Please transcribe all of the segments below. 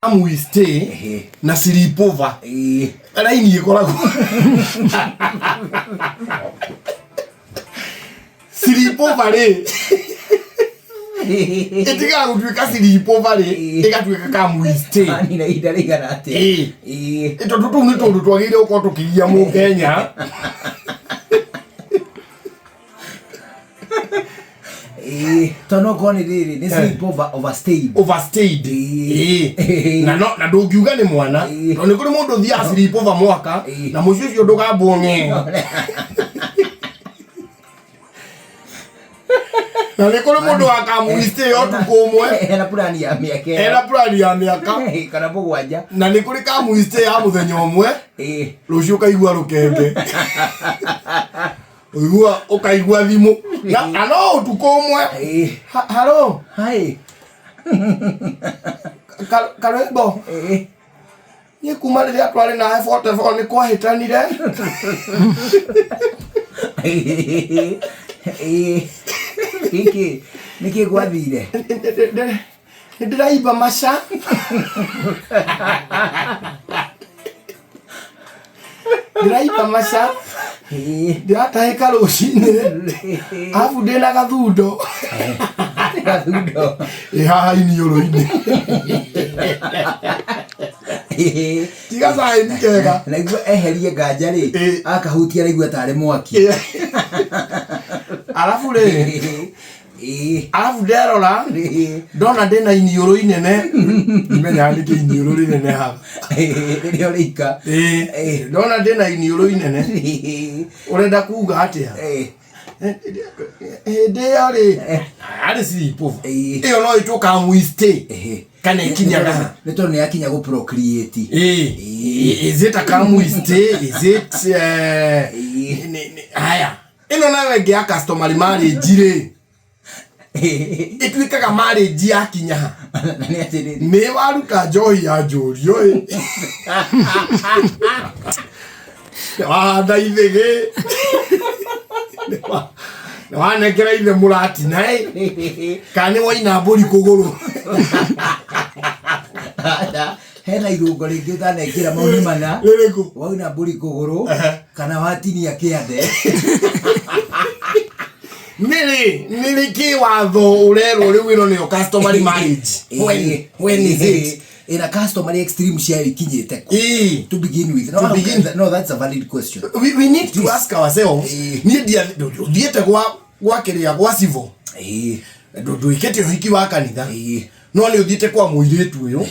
Amwiste na sleepover raini ikoragwo sleepover etiga gutwika sleepover igatuika kamwiste ani na idari garate ito tutu ni tondu twagire uko tukigia mu Kenya tono koni riri ni sleepover overstayed na ndungiuga ni mwana to ni kuri mundu thia sleepover mwaka na mucio cio ndugambonge na ni kuri mundu akamwiste yo tukumwe era plani ya miaka kana bugwanja na ni kuri kamwiste ya muthenya umwe rucio kaigua rukenge uigua ukaigua thimu na no utukomwe halo hai Karebo ni kuma riria twari na F44 ni kwahitanire niki gwathire ndiraiba masha ndiraiba masha ndirataika rucini afu ndina gathundo haha inioro-ini tiga sai ni kega naigua eherie nganja ri akahutia naigua tare mwaki alafu nderora ndona ndina inioro inene nimenya niki inioro rinene haha ririo rika ndona ndina inioro inene urenda kuga atia ndeyari ari sleepover iyo no ituka mwiste kana ikinyaga ni tondu ni akinya go procreate is it a kamwiste is it haya ino nawe ngia customer marriage ri itwikaga marriage yakinya nani atiri me waruta joy ya jorio ndaithige wanekera ithe murati nae kani waina mburi kuguru hena irungo ringi utanekira mauni mana ririku waina mburi kuguru kana watinia kiande nili kiwatho urero riu ino niyo customary marriage when is it in a customary extreme share ikinyete to begin with no that's a valid question we need to ask ourselves ni diete gwa kiria gwa civil ndu ikete hiki wa kanitha no ni uthiete kwa muiritu uyu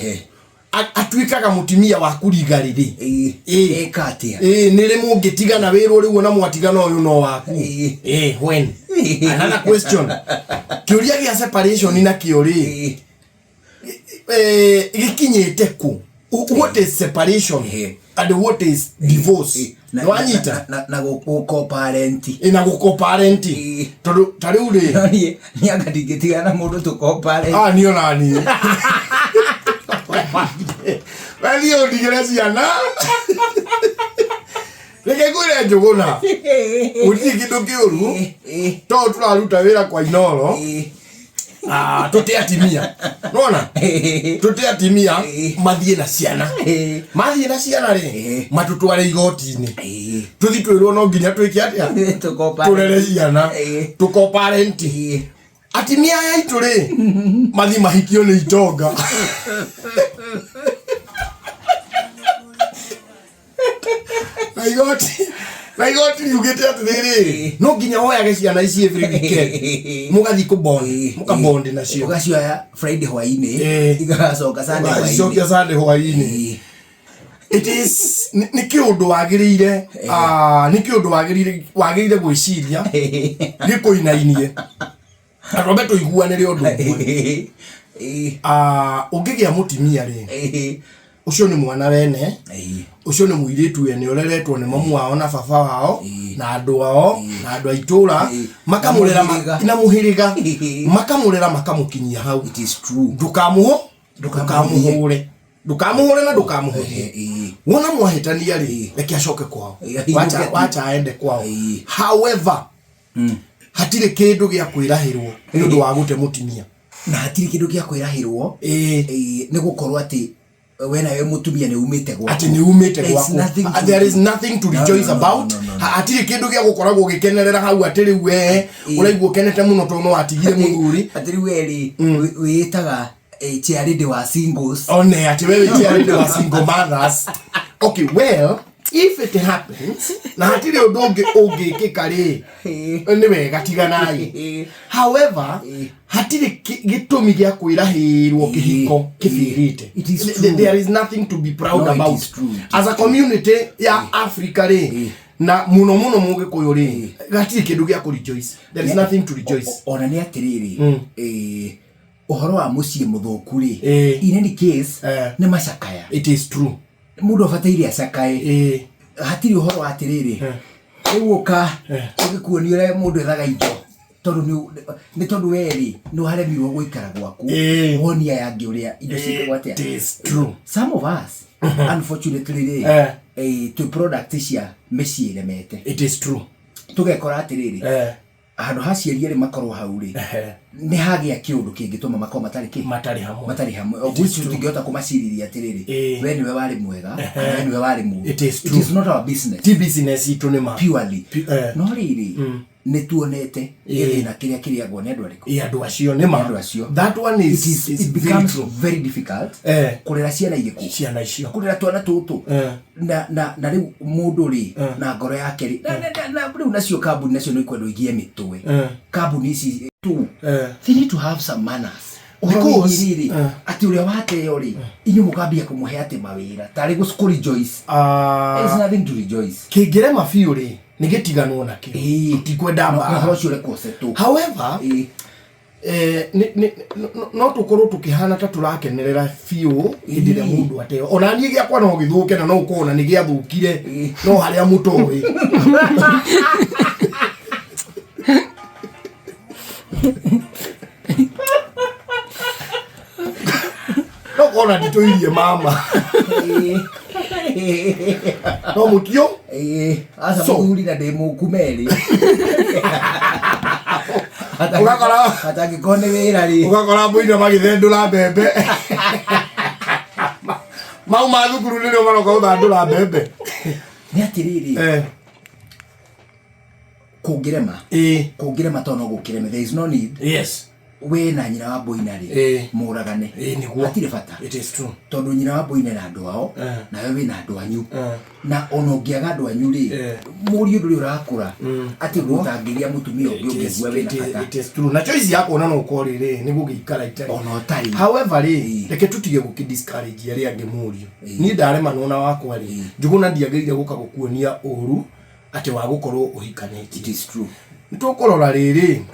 atwikaga mutimia wa kuriga riri katia niri mungitigana wiru riu na mwatigana uyu no waku when another question kiuria gia separation na kiuri gikinyete ku what is separation and what is divorce wanyita na go parent na go parent tondu tariu ri ni agatigitiana mundu to parent niyo nani bali odigere ciana reke kwire njuguna uti kindu kiuru to turaruta wira kwa inoro tutiatimia nona tutiatimia mathie na ciana ri matutware igoti-ini tuthi twirwo no nginya twike atia turere ciana tuko parent atimia yaitu ri mathi mahikio ni itonga igoti yugite atiriri no nginya woyage ciana ici every weekend mugathi kubond mukabond nacio ugacioya Friday hwaini igacoka Sunday hwaini it is ni kiundu wagirire ni kiundu wagirire gwiciria gikuinainie Roberto iguanire undu ungigia mutimia ri ucio ni mwana wene ucio ni muiritu wene ureretwo ni mamu wao na baba wao na andu ao na andu aitura makamurera na muhiriga makamurera makamukinyia hau it is true ndukamuhure na ndukamuhure wona mwahitania ri reke acoke kwao wacha aende kwao however hatire kindu gia kwirahirwo ni undu wa gute mutimia na hatire kindu gia kwirahirwo ni gukorwo ati wena we mutumia ni umite gwako ati ni umite gwako there is nothing to rejoice about atiri kindu gya gukoragwo gikenerera hau atiri we uraigwo kenete muno to no atigire muthuri atiri we witaga charity wa singles one ati wewe charity wa single mothers. Okay, well, if it happens na hatire udonge ungikikari ni wega tiganai. However, hatire gitumi gya kwirahirwo kihiko kifirite. There is nothing to be proud about as a community ya Africa re na muno mugikuyu ri gatire kindu gya ku rejoice. There is nothing to rejoice. Ona ni atiriri uhoro wa mucie muthuku ri in any case ni macakaya. It is true. Mundu abataire acakae hatiri uhoro atiriri uguka ugikuoni ure mundu ethaga indo tondu ni tondu weri no haremirwo guikara gwaku wonia yangi uria indo cikwatia. It is true. Some of us unfortunately to product cia meci elemete. It is true. Tugekora atiriri handu haciariere makorwo hau ri ni hagia kiundu kingituma makoma matari hamwe oguci tungihota kumaciriria atiriri we niwe wari mwega we niwe wari mu. It is not our business. Ti business itu ni ma purely no riri ni tuonete githina kiria gwo ni andu ariku andu acio ni ma that one is it becomes very difficult kurera ciana iriku ciana icio kurera twana tutu na riu mundu ri na ngoro yake ri na riu nacio kambuni nacio no ikwendo igie mitwe kambuni ici tu they need to have some manners because ati uria wateo ri inyu mukambia kumuhe ati mawira tari guku rejoice. There is nothing to rejoice. Kingire mafiu ri nigitiganwo nake tikwenda ma hocio reko setu. However no tukorwo tukihana ta turakenerera fiu indire mundu ateo ona nie gya kwa no githuke na no ukona ni gya thukire no haria mutoi no kona ditoirie mama no mutio asa muthuri na demo kumeri ugakora ataki kone wira ri ugakora muina magithendura mbembe mau mathukuru nini maroka uthandura mbembe ni atiriri kungirema tono gukireme. There is no need. Yes. We na nyina wa boina ri muragane atire bata. It is true. Tondu nyina wa boina na andu ao na wewe na andu anyu na ono ngiaga andu anyu ri muri undu ri urakura ati gutangiria mutumia ungi we na bata. It is true. Na choice yako ona no ukori ri ni gugikara itari ono tari. However ri reke tutige gukidiscourage ari angi murio ni ndarema nona wakwa ri njuguna ndiageire guka gukuonia uru ati wa gukorwo uhikanite. It is true. Nitukorora riri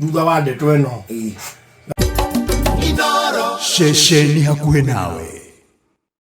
thutha wa ndeto eno shesheni hakuhe nawe.